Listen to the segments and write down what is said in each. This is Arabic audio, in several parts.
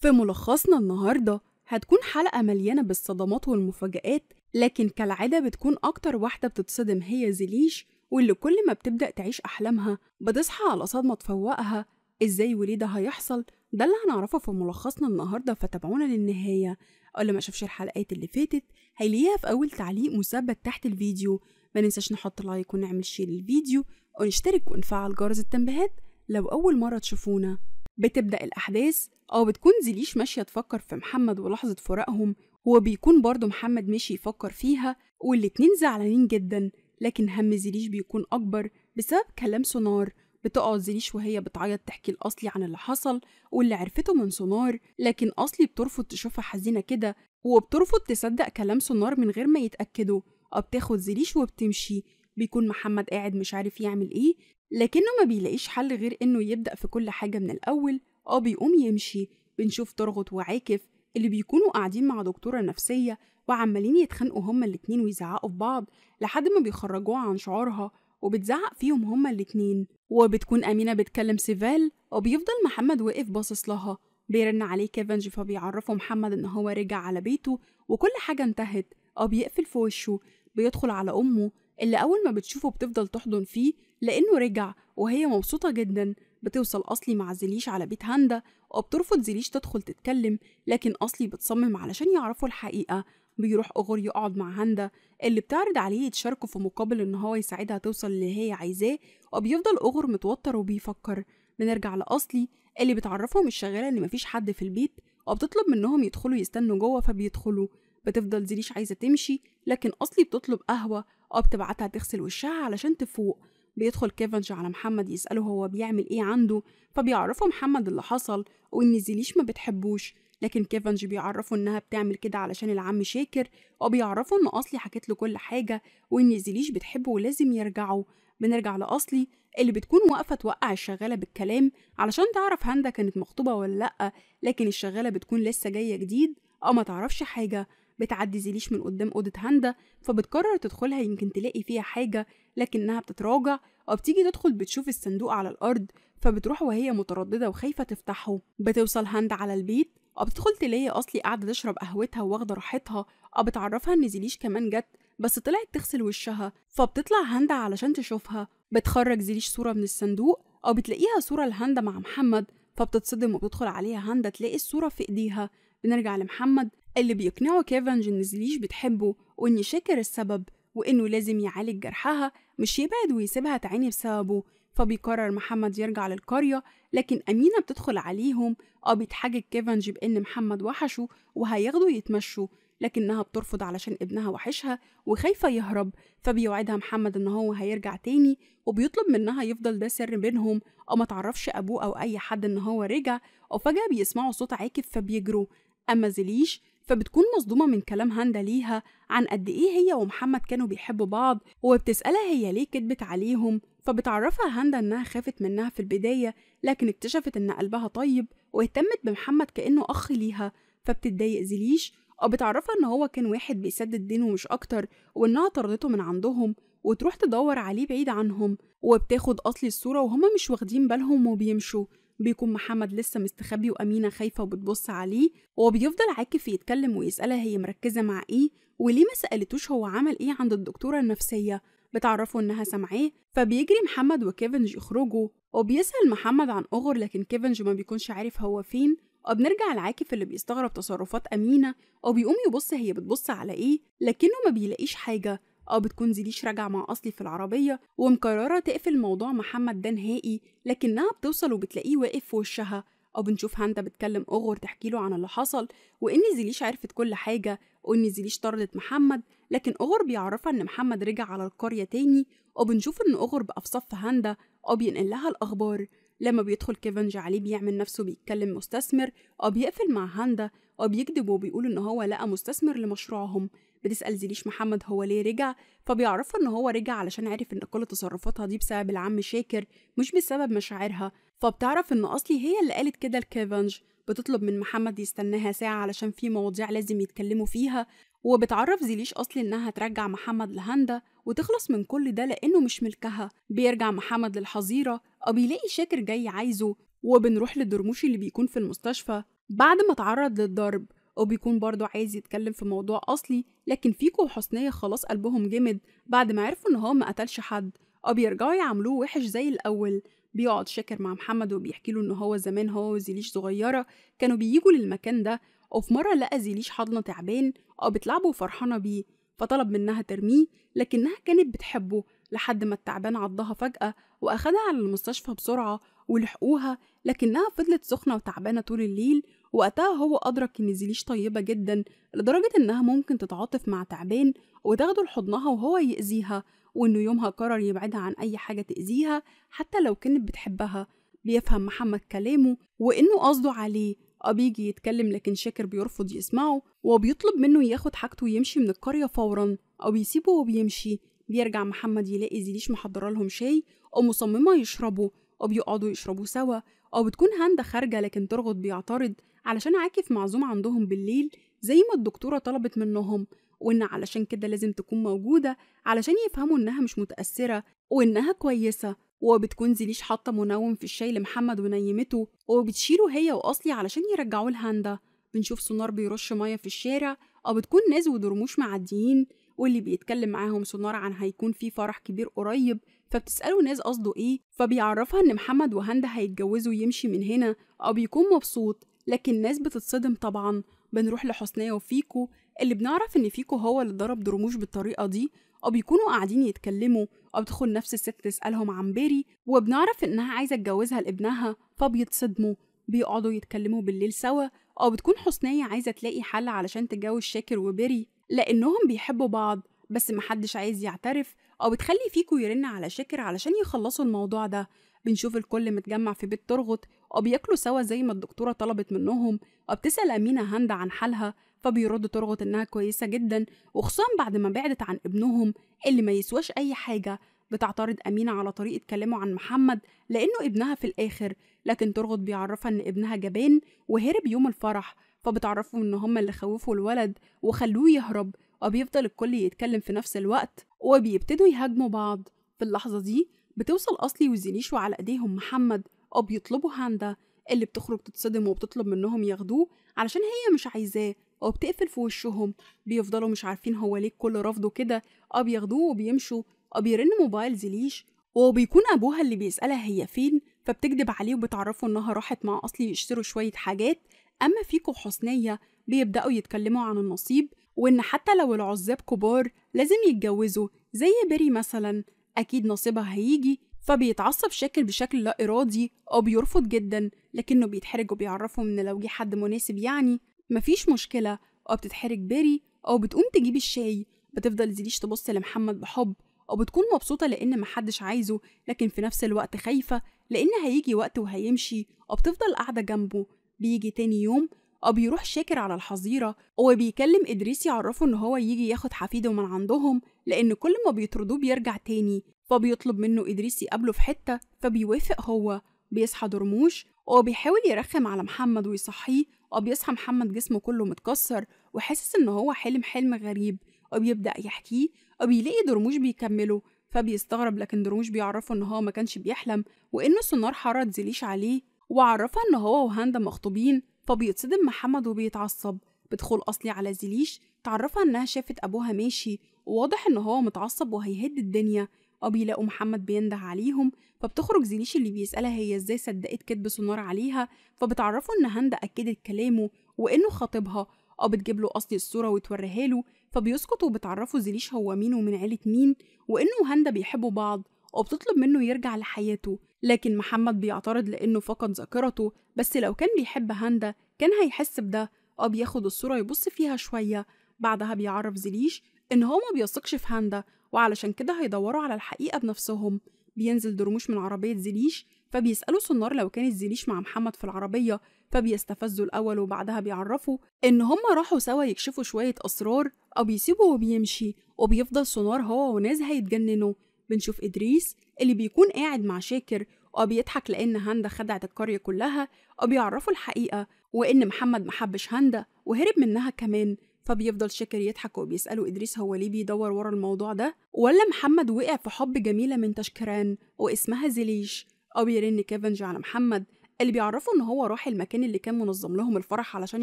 في ملخصنا النهاردة هتكون حلقة مليانة بالصدمات والمفاجآت، لكن كالعادة بتكون أكتر واحدة بتتصدم هي زليش، واللي كل ما بتبدأ تعيش أحلامها بتصحى على صدمة تفوقها. إزاي وليه ده هيحصل؟ ده اللي هنعرفه في ملخصنا النهاردة، فتابعونا للنهاية. اللي ما شافش الحلقات اللي فاتت هيلاقيها في أول تعليق مثبت تحت الفيديو. ما ننساش نحط لايك ونعمل شير للفيديو ونشترك ونفعل جرس التنبيهات لو أول مرة تشوفونا. بتبدأ الأحداث بتكون زليش ماشية تفكر في محمد ولحظة فراقهم، هو بيكون برضه محمد ماشي يفكر فيها، والاتنين زعلانين جدا. لكن هم زليش بيكون أكبر بسبب كلام سونار. بتقعد زليش وهي بتعيط تحكي لأصلي عن اللي حصل واللي عرفته من سونار، لكن أصلي بترفض تشوفها حزينة كده، وبترفض تصدق كلام سونار من غير ما يتأكدوا. بتاخد زليش وبتمشي. بيكون محمد قاعد مش عارف يعمل ايه، لكنه ما بيلاقيش حل غير انه يبدأ في كل حاجة من الأول. بيقوم يمشي. بنشوف ترغط وعاكف اللي بيكونوا قاعدين مع دكتورة نفسية وعمالين يتخانقوا هما الاتنين ويزعقوا في بعض لحد ما بيخرجوها عن شعورها، وبتزعق فيهم هما الاتنين. وبتكون أمينة بتكلم سيفال، وبيفضل محمد واقف باصص لها. بيرن عليه كيفنج فبيعرفه محمد ان هو رجع على بيته وكل حاجة انتهت. بيقفل في وشه. بيدخل على أمه اللي أول ما بتشوفه بتفضل تحضن فيه لأنه رجع، وهي مبسوطة جدا. بتوصل أصلي مع زليش على بيت هاندا، وبترفض زليش تدخل تتكلم، لكن أصلي بتصمم علشان يعرفوا الحقيقة. بيروح أغور يقعد مع هاندا اللي بتعرض عليه يتشاركوا في مقابل إن هو يساعدها توصل اللي هي عايزاه، وبيفضل أغور متوتر وبيفكر. بنرجع لأصلي اللي بتعرفهم الشغالة إن مفيش حد في البيت، وبتطلب منهم يدخلوا يستنوا جوه فبيدخلوا. بتفضل زليش عايزة تمشي، لكن أصلي بتطلب قهوة، بتبعتها تغسل وشها علشان تفوق. بيدخل كيفنج على محمد يسأله هو بيعمل ايه عنده، فبيعرفه محمد اللي حصل وإن زليش ما بتحبوش، لكن كيفنج بيعرفه إنها بتعمل كده علشان العم شاكر، وبيعرفه إن أصلي حكت له كل حاجة وإن زليش بتحبه ولازم يرجعوا. بنرجع لأصلي اللي بتكون واقفة توقع الشغالة بالكلام علشان تعرف هاندا كانت مخطوبة ولا لأ، لكن الشغالة بتكون لسه جاية جديد ما تعرفش حاجة. بتعدي زليش من قدام أوضة هاندا فبتقرر تدخلها يمكن تلاقي فيها حاجة، لكنها بتتراجع. بتيجي تدخل بتشوف الصندوق على الأرض، فبتروح وهي مترددة وخايفة تفتحه. بتوصل هاندا على البيت، بتدخل تلاقي أصلي قاعدة تشرب قهوتها واخدة راحتها. بتعرفها إن زليش كمان جت بس طلعت تغسل وشها، فبتطلع هاندا علشان تشوفها. بتخرج زليش صورة من الصندوق، بتلاقيها صورة لهاندا مع محمد، فبتتصدم وبتدخل عليها هاندا تلاقي الصورة في إيديها. بنرجع لمحمد اللي بيقنعه كيفنج إن زليش بتحبه وإن شاكر السبب، وإنه لازم يعالج جرحها مش يبعد ويسيبها تعاني بسببه. فبيقرر محمد يرجع للقرية، لكن أمينة بتدخل عليهم. بيتحجج كيفنج بإن محمد وحشه وهياخدوا يتمشوا، لكنها بترفض علشان ابنها وحشها وخايفة يهرب. فبيوعدها محمد إن هو هيرجع تاني، وبيطلب منها يفضل ده سر بينهم ما تعرفش أبوه أو أي حد إن هو رجع. وفجأة بيسمعوا صوت عاكف فبيجروا. أما زليش فبتكون مصدومة من كلام هاندا ليها عن قد إيه هي ومحمد كانوا بيحبوا بعض، وبتسألها هي ليه كدبت عليهم. فبتعرفها هاندا إنها خافت منها في البداية، لكن اكتشفت إن قلبها طيب واهتمت بمحمد كأنه أخ ليها. فبتتضايق زليش، بتعرفها إن هو كان واحد بيسدد دينه مش أكتر، وإنها طردته من عندهم وتروح تدور عليه بعيد عنهم. وبتاخد أصلي الصورة وهما مش واخدين بالهم وبيمشوا. بيكون محمد لسه مستخبي وأمينة خايفة وبتبص عليه، وبيفضل عاكف يتكلم ويسألها هي مركزة مع إيه وليه ما سألتوش هو عمل إيه عند الدكتورة النفسية. بتعرفه إنها سامعاه، فبيجري محمد وكيفنج يخرجوا، وبيسأل محمد عن أغر لكن كيفنج ما بيكونش عارف هو فين. وبنرجع العاكف اللي بيستغرب تصرفات أمينة، وبيقوم يبص هي بتبص على إيه لكنه ما بيلاقيش حاجة. بتكون زليش راجعة مع أصلي في العربية ومقررة تقفل موضوع محمد ده نهائي، لكنها بتوصل وبتلاقيه واقف في وشها. بنشوف هاندا بتكلم أغر تحكي له عن اللي حصل وإن زليش عرفت كل حاجة، وإن زليش طردت محمد، لكن أغر بيعرفها إن محمد رجع على القرية تاني. وبنشوف إن أغر بقى في صف هاندا بينقل لها الأخبار. لما بيدخل كيفنج عليه بيعمل نفسه بيتكلم مستثمر، بيقفل مع هاندا، بيكذب وبيقول إن هو لقى مستثمر لمشروعهم. بتسأل زليش محمد هو ليه رجع، فبيعرفها إن هو رجع علشان عرف إن كل تصرفاتها دي بسبب العم شاكر مش بسبب مشاعرها. فبتعرف إن أصلي هي اللي قالت كده لكيفنج. بتطلب من محمد يستناها ساعة علشان في مواضيع لازم يتكلموا فيها، وبتعرف زليش أصلي إنها ترجع محمد لهاندا وتخلص من كل ده لأنه مش ملكها. بيرجع محمد للحظيرة، بيلاقي شاكر جاي عايزه، وبنروح للدرموشي اللي بيكون في المستشفى. بعد ما اتعرض للضرب، وبيكون برضه عايز يتكلم في موضوع أصلي، لكن فيكو وحسنية خلاص قلبهم جمد بعد ما عرفوا إن هو ما قتلش حد، أو بيرجعوا يعاملوه وحش زي الأول. بيقعد شاكر مع محمد وبيحكي له إن هو زمان هو وزيليش صغيرة كانوا بييجوا للمكان ده، وفي مرة لقى زيليش حضنة تعبان أو بتلعبه وفرحانة بيه، فطلب منها ترميه، لكنها كانت بتحبه لحد ما التعبان عضها فجأة وأخدها على المستشفى بسرعة ولحقوها، لكنها فضلت سخنة وتعبانة طول الليل. وقتها هو أدرك إن زيليش طيبة جدا لدرجة إنها ممكن تتعاطف مع تعبان وتاخده لحضنها وهو يأذيها، وإنه يومها قرر يبعدها عن أي حاجة تأذيها حتى لو كانت بتحبها. بيفهم محمد كلامه وإنه قصده عليه، بيجي يتكلم لكن شاكر بيرفض يسمعه وبيطلب منه ياخد حاجته ويمشي من القرية فورا، أو بيسيبه وبيمشي. بيرجع محمد يلاقي زيليش محضرة لهم شاي ومصممة يشربوا، وبيقعدوا يشربوا سوا. أو بتكون هاندا خارجة لكن ترغد بيعترض علشان عاكف معزوم عندهم بالليل زي ما الدكتورة طلبت منهم، وإن علشان كده لازم تكون موجودة علشان يفهموا إنها مش متأثرة وإنها كويسة. وبتكون زيليش حاطة منوم في الشاي لمحمد ونيمته، وبتشيله هي وأصلي علشان يرجعوه لهاندا. بنشوف سونار بيرش مية في الشارع، أو بتكون ناس ودرموش معديين، واللي بيتكلم معاهم سونار عن هيكون في فرح كبير قريب، فبتسأله ناس قصده ايه، فبيعرفها ان محمد وهاندا هيتجوزوا ويمشي من هنا، او بيكون مبسوط. لكن الناس بتتصدم طبعا. بنروح لحسنية وفيكو، اللي بنعرف ان فيكو هو اللي ضرب درموش بالطريقة دي، او بيكونوا قاعدين يتكلموا، او بتدخل نفس الست تسألهم عن بيري وبنعرف انها عايزة تجوزها لابنها، فبيتصدموا. بيقعدوا يتكلموا بالليل سوا، او بتكون حسنية عايزة تلاقي حل علشان تتجوز شاكر وبيري لانهم بيحبوا بعض، بس محدش عايز يعترف، أو بتخلي فيكو يرن على شاكر علشان يخلصوا الموضوع ده. بنشوف الكل متجمع في بيت ترغط، أو بياكلوا سوا زي ما الدكتورة طلبت منهم، أو بتسأل أمينة هاندا عن حالها، فبيرد ترغط إنها كويسة جدا، وخصوصا بعد ما بعدت عن ابنهم اللي ما يسواش أي حاجة. بتعترض أمينة على طريقة كلامه عن محمد لأنه ابنها في الآخر، لكن ترغط بيعرفها إن ابنها جبان وهرب يوم الفرح، فبتعرفوا إن هما اللي خوفوا الولد وخلوه يهرب. وبيفضل الكل يتكلم في نفس الوقت وبيبتدوا يهاجموا بعض. في اللحظة دي بتوصل أصلي وزيليش وعلى إيديهم محمد، أو بيطلبوا هاندا، اللي بتخرج تتصدم وبتطلب منهم ياخدوه علشان هي مش عايزاه، أو بتقفل في وشهم. بيفضلوا مش عارفين هو ليه الكل رافضه كده، أو بياخدوه وبيمشوا. أو بيرن موبايل زيليش وبيكون أبوها اللي بيسألها هي فين، فبتكدب عليه وبتعرفه إنها راحت مع أصلي يشتروا شوية حاجات. أما فيكو وحسنية بيبدأوا يتكلموا عن النصيب، وإن حتى لو العزاب كبار لازم يتجوزوا زي بيري مثلا، أكيد نصيبها هيجي. فبيتعصب شاكر بشكل لا إرادي أو بيرفض جدا، لكنه بيتحرج وبيعرفهم إن لو جه حد مناسب يعني مفيش مشكلة. أو بتتحرج بيري أو بتقوم تجيب الشاي. بتفضل زيليش تبص لمحمد بحب، أو بتكون مبسوطة لأن محدش عايزه، لكن في نفس الوقت خايفة لأن هيجي وقت وهيمشي، أو بتفضل قاعدة جنبه. بيجي تاني يوم، أو بيروح شاكر على الحظيرة وبيكلم إدريس يعرفه إن هو يجي ياخد حفيده من عندهم، لأن كل ما بيطردوه بيرجع تاني. فبيطلب منه إدريس يقابله في حتة، فبيوافق هو. بيصحى درموش وبيحاول يرخم على محمد ويصحيه، وبيصحى محمد جسمه كله متكسر وحاسس إن هو حلم غريب، وبيبدأ يحكيه، وبيلاقي درموش بيكمله. فبيستغرب، لكن درموش بيعرفه إن هو ما كانش بيحلم، وإنه سونار حرض زيليش عليه وعرفها إن هو وهاندا مخطوبين. فبيتصدم محمد وبيتعصب. بتدخل أصلي على زيليش تعرفها إنها شافت أبوها ماشي، وواضح إن هو متعصب وهيهد الدنيا. بيلاقوا محمد بينده عليهم، فبتخرج زيليش اللي بيسألها هي إزاي صدقت كدب سونار عليها، فبتعرفه إن هاندا أكدت كلامه وإنه خاطبها. بتجيب له أصلي الصورة وتوريها له، فبيسكت وبتعرفه زيليش هو مين ومن عيلة مين، وإنه وهاندا بيحبوا بعض، وبتطلب منه يرجع لحياته. لكن محمد بيعترض لأنه فقد ذاكرته، بس لو كان بيحب هاندا كان هيحس بده. بياخد الصورة يبص فيها شوية، بعدها بيعرف زيليش إن هو ما بيثقش في هاندا، وعلشان كده هيدوروا على الحقيقة بنفسهم. بينزل درموش من عربية زيليش، فبيسألوا سونار لو كانت زيليش مع محمد في العربية، فبيستفزوا الأول وبعدها بيعرفوا إن هما راحوا سوا يكشفوا شوية أسرار، أو بيسيبوا وبيمشي. وبيفضل سونار هو وناس هيتجننوا. بنشوف إدريس اللي بيكون قاعد مع شاكر، وبيضحك لأن هاندا خدعت القرية كلها، وبيعرفوا الحقيقة وإن محمد محبش هاندا وهرب منها كمان. فبيفضل شاكر يضحك وبيسأله إدريس هو ليه بيدور ورا الموضوع ده، ولا محمد وقع في حب جميلة من تشكران واسمها زيليش. بيرن كيفنج على محمد اللي بيعرفوا إن هو راح المكان اللي كان منظم لهم الفرح علشان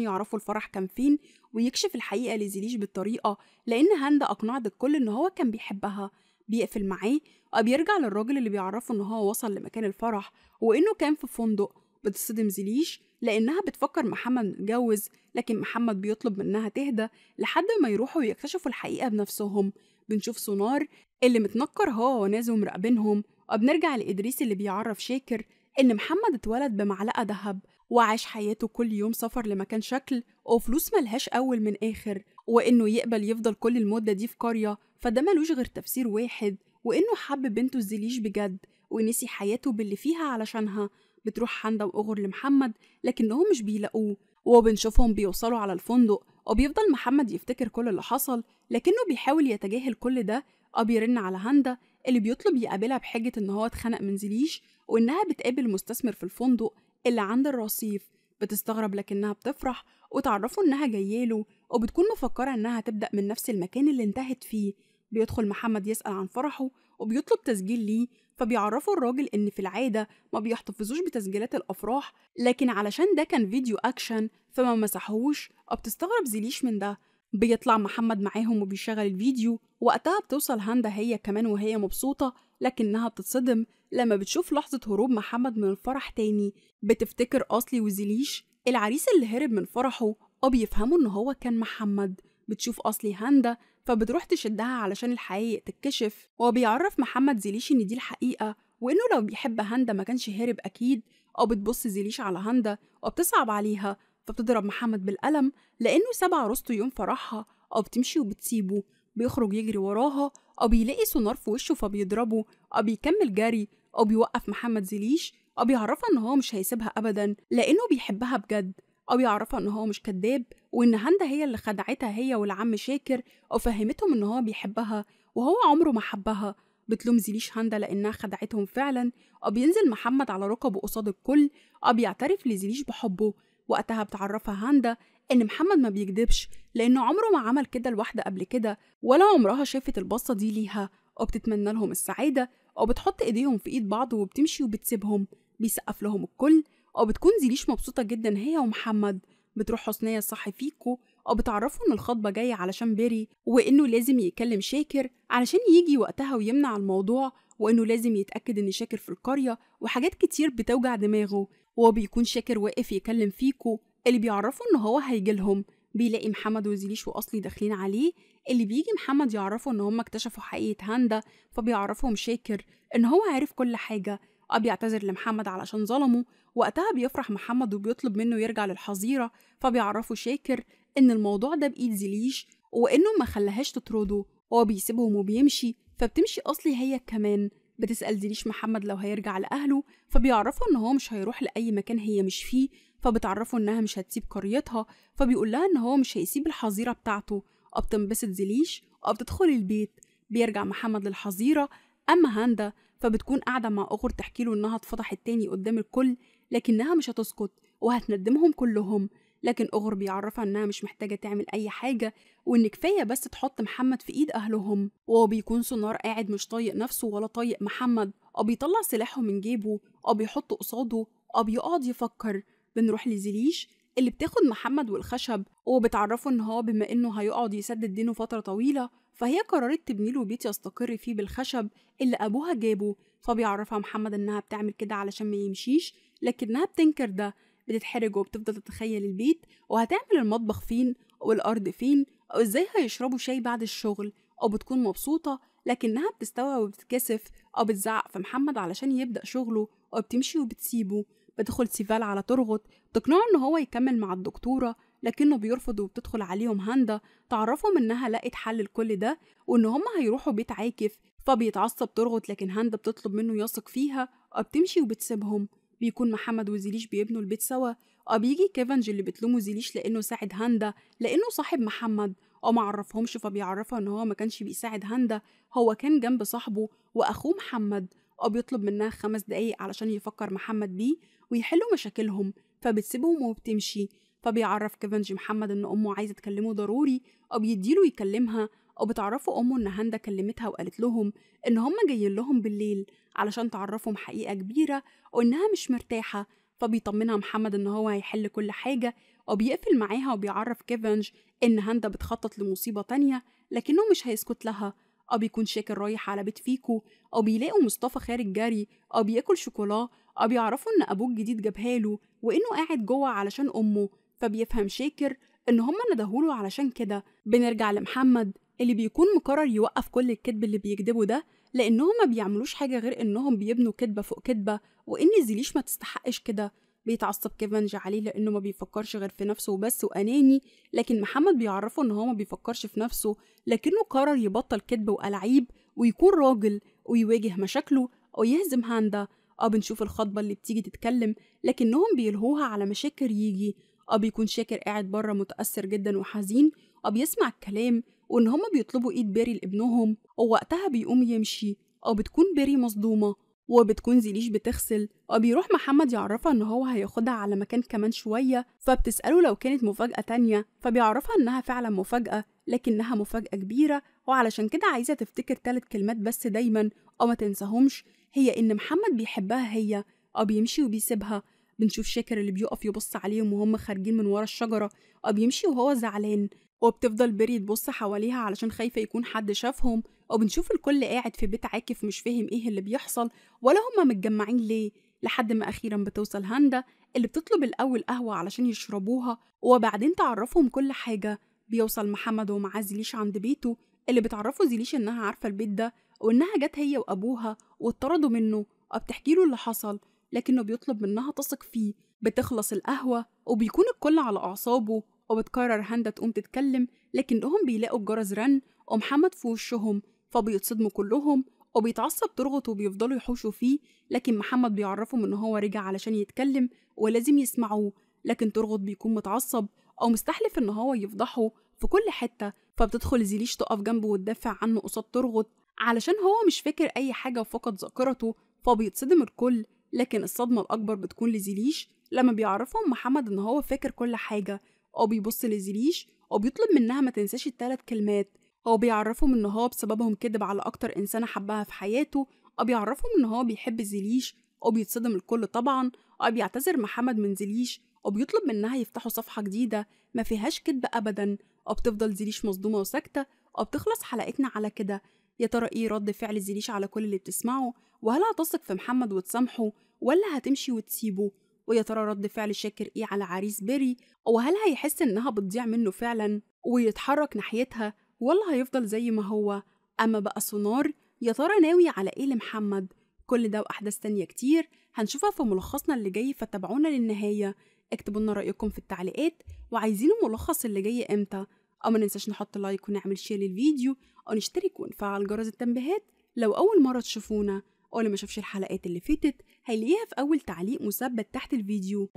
يعرفوا الفرح كان فين، ويكشف الحقيقة لزيليش بالطريقة، لأن هاندا أقنعت الكل إن هو كان بيحبها. بيقفل معاه وبيرجع للراجل اللي بيعرفه إن هو وصل لمكان الفرح وإنه كان في فندق. بتصدم زيليش لأنها بتفكر محمد متجوز، لكن محمد بيطلب منها تهدى لحد ما يروحوا ويكتشفوا الحقيقة بنفسهم. بنشوف سونار اللي متنكر هو وناس ومراقبينهم، وبنرجع لإدريس اللي بيعرف شاكر إن محمد اتولد بمعلقة دهب وعاش حياته كل يوم سفر لمكان شكل وفلوس ملهاش أول من آخر، وإنه يقبل يفضل كل المدة دي في قرية فده ملوش غير تفسير واحد، وإنه حب بنته زليش بجد ونسي حياته باللي فيها علشانها. بتروح هاندا وأغر لمحمد لكنهم مش بيلاقوه، وبنشوفهم بيوصلوا على الفندق وبيفضل محمد يفتكر كل اللي حصل لكنه بيحاول يتجاهل كل ده. بيرن على هاندا اللي بيطلب يقابلها بحجة إن هو اتخنق من زليش وإنها بتقابل مستثمر في الفندق اللي عند الرصيف. بتستغرب لكنها بتفرح وتعرفه إنها جاياله، وبتكون مفكرة إنها تبدأ من نفس المكان اللي انتهت فيه. بيدخل محمد يسأل عن فرحه وبيطلب تسجيل ليه، فبيعرفوا الراجل إن في العادة ما بيحتفظوش بتسجيلات الأفراح، لكن علشان ده كان فيديو أكشن فما مسحوش. بتستغرب زليش من ده. بيطلع محمد معاهم وبيشغل الفيديو، وقتها بتوصل هاندا هي كمان وهي مبسوطة، لكنها بتتصدم لما بتشوف لحظة هروب محمد من الفرح تاني. بتفتكر أصلي وزليش العريس اللي هرب من فرحه بيفهموا إن هو كان محمد. بتشوف أصلي هاندا فبتروح تشدها علشان الحقيقة تتكشف، وبيعرف محمد زليش إن دي الحقيقة وإنه لو بيحب هاندا ما كانش هرب أكيد. بتبص زليش على هاندا وبتصعب عليها فبتضرب محمد بالقلم لأنه ساب عروسته يوم فرحها، بتمشي وبتسيبه. بيخرج يجري وراها بيلاقي سونار في وشه فبيضربه، بيكمل جري بيوقف محمد زليش بيعرفها إن هو مش هيسيبها أبدا لأنه بيحبها بجد، بيعرفها إن هو مش كداب وإن هاندا هي اللي خدعتها هي والعم شاكر وفهمتهم إن هو بيحبها وهو عمره ما حبها. بتلوم زليش هاندا لأنها خدعتهم فعلا، بينزل محمد على ركبه قصاد الكل بيعترف لزليش بحبه. وقتها بتعرفها هاندا إن محمد ما بيكدبش لأنه عمره ما عمل كده لواحدة قبل كده ولا عمرها شافت البصة دي ليها، وبتتمنى لهم السعادة وبتحط إيديهم في إيد بعض وبتمشي وبتسيبهم. بيسقف لهم الكل وبتكون زليش مبسوطة جدا هي ومحمد. بتروح حسنية تصحي فيكو وبتعرفوا إن الخطبة جاية علشان بيري وإنه لازم يكلم شاكر علشان يجي وقتها ويمنع الموضوع، وإنه لازم يتأكد إن شاكر في القرية وحاجات كتير بتوجع دماغه. وبيكون شاكر واقف يكلم فيكو اللي بيعرفوا إن هو هيجيلهم. بيلاقي محمد وزليش وأصلي داخلين عليه. اللي بيجي محمد يعرفوا إن هم اكتشفوا حقيقة هاندا، فبيعرفهم شاكر إن هو عارف كل حاجة. بيعتذر لمحمد علشان ظلمه. وقتها بيفرح محمد وبيطلب منه يرجع للحظيرة، فبيعرفوا شاكر إن الموضوع ده بإيد زليش وإنه ما خلاهاش تطرده. هو بيسيبهم وبيمشي، فبتمشي أصلي هي كمان. بتسأل زليش محمد لو هيرجع لأهله، فبيعرفوا إن هو مش هيروح لأي مكان هي مش فيه، فبتعرفوا إنها مش هتسيب قريتها، فبيقول لها إن هو مش هيسيب الحظيرة بتاعته. بتنبسط زليش بتدخل البيت. بيرجع محمد للحظيرة. أما هاندا فبتكون قاعدة مع أخر تحكي له إنها اتفضحت تاني قدام الكل، لكنها مش هتسكت وهتندمهم كلهم. لكن أغر بيعرفها إنها مش محتاجة تعمل أي حاجة وإن كفاية بس تحط محمد في إيد أهلهم. وبيكون سونار قاعد مش طايق نفسه ولا طايق محمد، بيطلع سلاحه من جيبه بيحطه قصاده بيقعد يفكر. بنروح لزليش اللي بتاخد محمد والخشب وبتعرفه إن هو بما إنه هيقعد يسدد دينه فترة طويلة فهي قررت تبني له بيت يستقر فيه بالخشب اللي أبوها جابه. فبيعرفها محمد إنها بتعمل كده علشان ما يمشيش، لكنها بتنكر ده. بتتحرج وبتفضل تتخيل البيت وهتعمل المطبخ فين والأرض فين وإزاي هيشربوا شاي بعد الشغل، بتكون مبسوطة لكنها بتستوعب وبتتكسف بتزعق في محمد علشان يبدأ شغله وبتمشي وبتسيبه. بتدخل سيفال على ترغط تقنعه إن هو يكمل مع الدكتورة، لكنه بيرفض. وبتدخل عليهم هاندا تعرفهم إنها لقت حل لكل ده وإن هما هيروحوا بيت عاكف. فبيتعصب ترغط لكن هاندا بتطلب منه يثق فيها وبتمشي وبتسيبهم. بيكون محمد وزليش بيبنوا البيت سوا. بيجي كيفنج اللي بتلومه زليش لأنه ساعد هاندا لأنه صاحب محمد ما عرفهمش، فبيعرفها إن هو ما كانش بيساعد هاندا، هو كان جنب صاحبه وأخوه محمد. بيطلب منها 5 دقايق علشان يفكر محمد بيه ويحلوا مشاكلهم، فبتسيبهم وبتمشي. فبيعرف كيفنج محمد إن أمه عايزة تكلمه ضروري بيديله يكلمها. بتعرفوا أمه إن هاندا كلمتها وقالت لهم إن هما جايين لهم بالليل علشان تعرفهم حقيقة كبيرة وإنها مش مرتاحة. فبيطمنها محمد إن هو هيحل كل حاجة، وبيقفل معاها وبيعرف كيفنج إن هاندا بتخطط لمصيبة تانية لكنه مش هيسكت لها. أو بيكون شاكر رايح على بيت فيكو، أو بيلاقوا مصطفى خارج جري، أو بياكل شوكولا، أو بيعرفوا إن أبوه الجديد جابهاله وإنه قاعد جوه علشان أمه. فبيفهم شاكر إن هما ندهوله علشان كده. بنرجع لمحمد اللي بيكون مقرر يوقف كل الكذب اللي بيكذبه ده، لأنهم ما بيعملوش حاجة غير إنهم بيبنوا كذبة فوق كذبة، وإن زيليش ما تستحقش كده. بيتعصب كيفنج عليه لأنه ما بيفكرش غير في نفسه وبس وأناني، لكن محمد بيعرفه إن هو ما بيفكرش في نفسه، لكنه قرر يبطل كذب وألعيب ويكون راجل ويواجه مشاكله ويهزم هاندا. بنشوف الخطبة اللي بتيجي تتكلم لكنهم بيلهوها على ما شاكر يجي. بيكون شاكر قاعد بره متأثر جدا وحزين، بيسمع الكلام وإن هما بيطلبوا إيد بيري لابنهم، ووقتها بيقوم يمشي. بتكون بيري مصدومة، وبتكون زيليش بتغسل، وبيروح محمد يعرفها إن هو هياخدها على مكان كمان شوية. فبتسأله لو كانت مفاجأة تانية، فبيعرفها إنها فعلا مفاجأة لكنها مفاجأة كبيرة، وعلشان كده عايزة تفتكر 3 كلمات بس دايما ما تنساهمش، هي إن محمد بيحبها هي. بيمشي وبيسيبها. بنشوف شاكر اللي بيقف يبص عليهم وهم خارجين من ورا الشجرة، بيمشي وهو زعلان. وبتفضل بيري تبص حواليها علشان خايفة يكون حد شافهم. وبنشوف الكل قاعد في بيت عاكف مش فاهم ايه اللي بيحصل ولا هما متجمعين ليه، لحد ما أخيرا بتوصل هاندا اللي بتطلب الأول قهوة علشان يشربوها وبعدين تعرفهم كل حاجة. بيوصل محمد ومعاه زيليش عند بيته، اللي بتعرفه زيليش إنها عارفة البيت ده وإنها جت هي وأبوها واتطردوا منه. بتحكيله اللي حصل لكنه بيطلب منها تثق فيه. بتخلص القهوة وبيكون الكل على أعصابه، وبتقرر هاندا تقوم تتكلم لكنهم بيلاقوا الجرس رن ومحمد في وشهم، فبيتصدموا كلهم وبيتعصب ترغط وبيفضلوا يحوشوا فيه. لكن محمد بيعرفهم إن هو رجع علشان يتكلم ولازم يسمعوه، لكن ترغط بيكون متعصب أو مستحلف إن هو يفضحه في كل حتة. فبتدخل زيليش تقف جنبه وتدافع عنه قصاد ترغط علشان هو مش فاكر أي حاجة وفقد ذاكرته. فبيتصدم الكل، لكن الصدمة الأكبر بتكون لزيليش لما بيعرفهم محمد إن هو فاكر كل حاجة. بيبص لزيليش وبيطلب منها ما تنساش ال3 كلمات. بيعرفهم إن هو بسببهم كدب على أكتر إنسانة حبها في حياته. بيعرفهم إن هو بيحب زيليش، وبيتصدم الكل طبعا. بيعتذر محمد من زيليش وبيطلب منها يفتحوا صفحة جديدة ما فيهاش كدب أبدا. بتفضل زيليش مصدومة وساكتة. بتخلص حلقتنا على كده. يا ترى إيه رد فعل زيليش على كل اللي بتسمعه؟ وهل هتثق في محمد وتسامحه ولا هتمشي وتسيبه؟ ويا ترى رد فعل شاكر إيه على عريس بيري؟ وهل هيحس إنها بتضيع منه فعلا ويتحرك ناحيتها ولا هيفضل زي ما هو؟ أما بقى سونار، يا ترى ناوي على إيه لمحمد؟ كل ده وأحداث تانية كتير هنشوفها في ملخصنا اللي جاي، فتابعونا للنهاية. اكتبوا لنا رأيكم في التعليقات وعايزين الملخص اللي جاي امتى. ما ننساش نحط لايك ونعمل شير للفيديو ونشترك ونفعل جرس التنبيهات لو أول مرة تشوفونا. واللي ما شافش الحلقات اللي فاتت هيلاقيها في أول تعليق مثبت تحت الفيديو.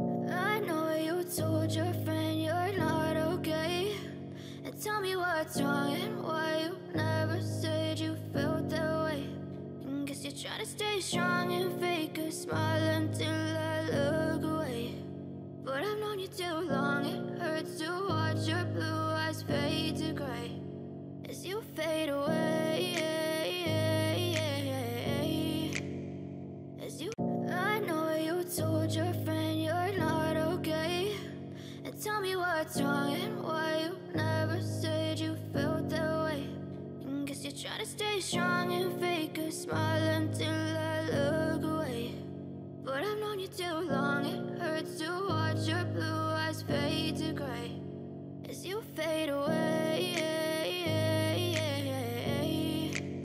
Tell me what's wrong and why you never said you felt that way. Guess you're trying to stay strong and fake a smile until I look away. But I've known you too long, it hurts to watch your blue eyes fade to gray as you fade away. As you, I know you told your friend you're not okay. And tell me what's wrong and why you never said you felt that way. Guess you're trying to stay strong and fake a smile until I look away. But I've known you too long, it hurts to watch your blue eyes fade to gray as you fade away.